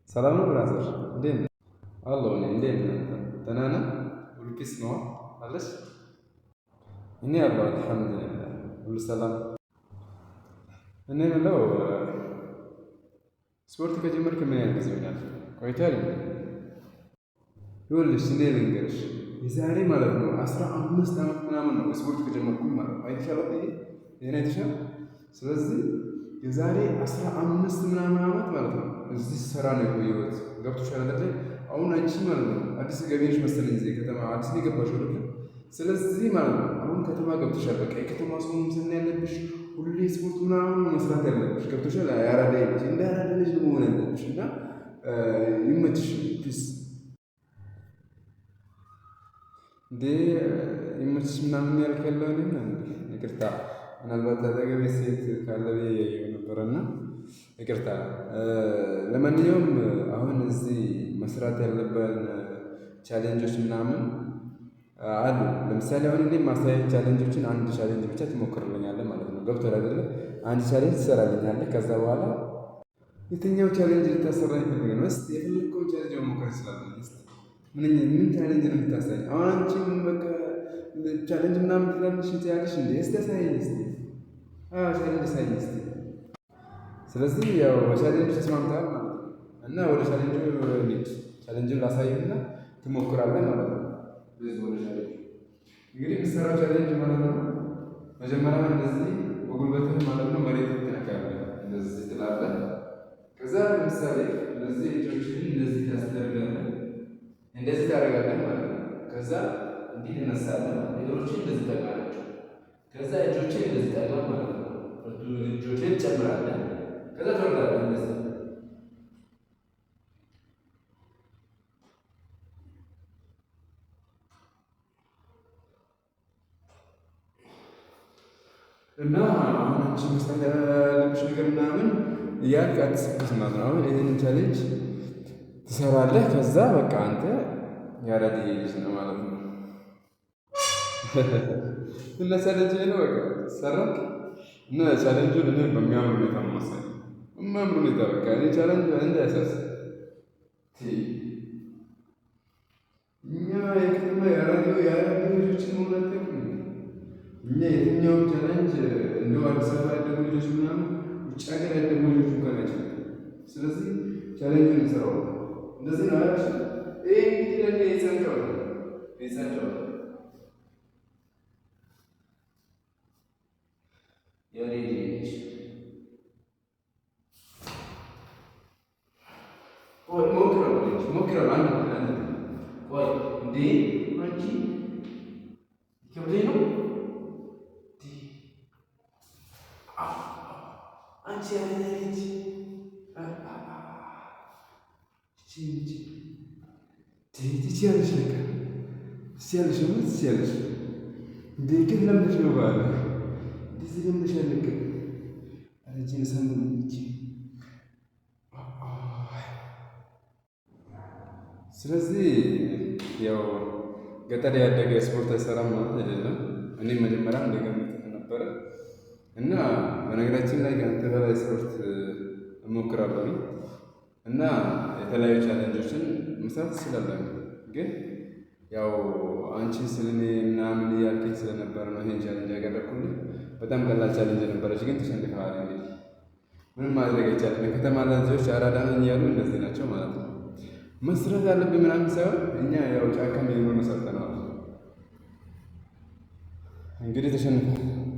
ሰላም ነው ብራዘር፣ እንዴት ነህ? አለሁ እኔ። እንዴት ነህ? ደህና ነህ? ሁሉ ፒስ ነው አለሽ? እኔ አለሁ አልሐምዱሊላህ፣ ሁሉ ሰላም። እኔ የምለው ስፖርት ከጀመርክ ምን ያህል ጊዜ ይሆናል? ቆይቷል እንዴ? ይኸውልሽ እኔ ልንገርሽ፣ የዛሬ ማለት ነው 15 ዓመት ምናምን ነው ስፖርት ከጀመርኩኝ ማለት ነው። አይተሻል? ይሄን አይተሻል? ስለዚህ የዛሬ 15 ምናምን ዓመት ማለት ነው እዚህ ስራ ነው የቆየሁት። ገብቶሻል አይደል? አሁን አንቺ ማለት ነው አዲስ ገቢ ነሽ መሰለኝ፣ እዚህ ከተማ አዲስ ነው የገባሽው አይደል? ስለዚህ ማለት ነው አሁን ከተማ ገብቶሻል። በቃ የከተማ ሰው ምሰና ያለብሽ ሁሌ ስፖርት ምናምን መስራት ያለብሽ ገብቶሻል። ያራዳ ልጅ እንደ ያራዳ ልጅ መሆን ያለብሽ እና ይመችሽ። ፒስ እንዴ ይመችሽ ምናምን ያልክ ያለው ይቅርታ፣ ምናልባት አጠገቤ ሴት ካለ ብዬ ነበረና ይቅርታ። ለማንኛውም አሁን እዚህ መስራት ያለብን ቻሌንጆች ምናምን አሉ። ለምሳሌ አሁን እንዴ ማስተያየት ቻሌንጆችን አንድ ቻሌንጅ ብቻ ትሞክርልኛለህ ማለት ነው። ገብቶሃል አይደለ? አንድ ቻሌንጅ ትሰራልኛለህ። ከዛ በኋላ የትኛው ቻሌንጅ ልታሰራኝ ፈልገህ ነው? እስኪ የፈለግከውን ቻሌንጅ መሞከር ትችላለህ። እስኪ ምን ቻሌንጅ ነው የምታሳይ? አሁን አንቺ ምን በቃ ቻሌንጅ ምናምን ትላለሽ ትያለሽ እንዴ? እስኪ አሳየኝ እስኪ። ቻሌንጅ አሳየኝ እስኪ። ስለዚህ ያው ቻሌንጅ ተስማምተሃል ማለት ነው። እና ወደ ቻሌንጁ እንሂድ። ቻሌንጁን ላሳይህና ትሞክራለህ ማለት ነው። ወደ ቻሌንጁ እንግዲህ የምትሰራው ቻሌንጅ ማለት ነው መጀመሪያ እንደዚህ በጉልበትህ ማለት ነው መሬት ትነካለህ። እንደዚህ ትላለህ። ከዛ ለምሳሌ እንደዚህ እጆችህን እንደዚህ ታስደርጋለህ። እንደዚህ ታደርጋለህ ማለት ነው። ከዛ እንዲህ ትነሳለህ። እግሮችህን እንደዚህ ታውቃላችሁ። ከዛ እጆችህን እንደዚህ ታውቃለህ ማለት ነው። እጆችህን ትጨምራለህ። ከዛ ትወርዳለህ እንደዚህ እና አሁን አንቺ መስራት ያለብሽ ነገር ምናምን እያልክ አትስብስ ማለት ነው። አሁን ይህንን ቻሌንጅ ትሰራለህ። ከዛ በቃ አንተ ያራድዬ ልጅ ነው ማለት ነው። እና ቻሌንጅ ነው በቃ ሰራክ። እና ቻሌንጁን እኔ በሚያምር ሁኔታ ነው ማሳይ፣ በሚያምር ሁኔታ በቃ እኔ ቻሌንጅ እንዳያሳስ እኛ የከተማ የአራዳ ልጆች መሆናት እኛ የትኛውም ቻሌንጅ እንደው አዲስ አበባ ያደጉ ልጆች ምናምን ውጭ ሀገር ያደጉ ልጆች እንኳን አይችሉም። ስለዚህ ቻሌንጁን እንሰራው እንደዚህ ነው አያች። ይሄ እንግዲህ ለኔ የጻንጫው የሬዲዮች ሞክረው አንድ ቆይ እንዴ አንቺ ከብደኝ ነው አንቺ ያለች ትችያለሽ ነገር ትችያለሽ ነው ትችያለሽ እንዴ ግን ለምንድን ነው ባለ እንደዚህ ለምንድን ያለቀ አረጅን ሰምን እንጂ። ስለዚህ ያው ገጠር ያደገ ስፖርት አይሰራም ማለት አይደለም። እኔም መጀመሪያ እንደገመትኩት ነበረ እና በነገራችን ላይ ከአንተ በላይ ስፖርት እሞክራለሁ እና የተለያዩ ቻሌንጆችን መስራት ትችላለህ። ግን ያው አንቺ ስለኔ ምናምን እያልከኝ ስለነበረ ነው ይሄን ቻሌንጅ ያቀረብኩልህ። በጣም ቀላል ቻሌንጅ ነበረች፣ ግን ተሸንፈሃል። እንግዲህ ምንም ማድረግ አይቻልም። የከተማ ልጆች አራዳ ነን እያሉ እንደዚህ ናቸው ማለት ነው። መስራት ያለብን ምናምን ሳይሆን እኛ ያው ጫካ የሚሆነውን ሰርተነዋል። እንግዲህ ተሸንፈሃል።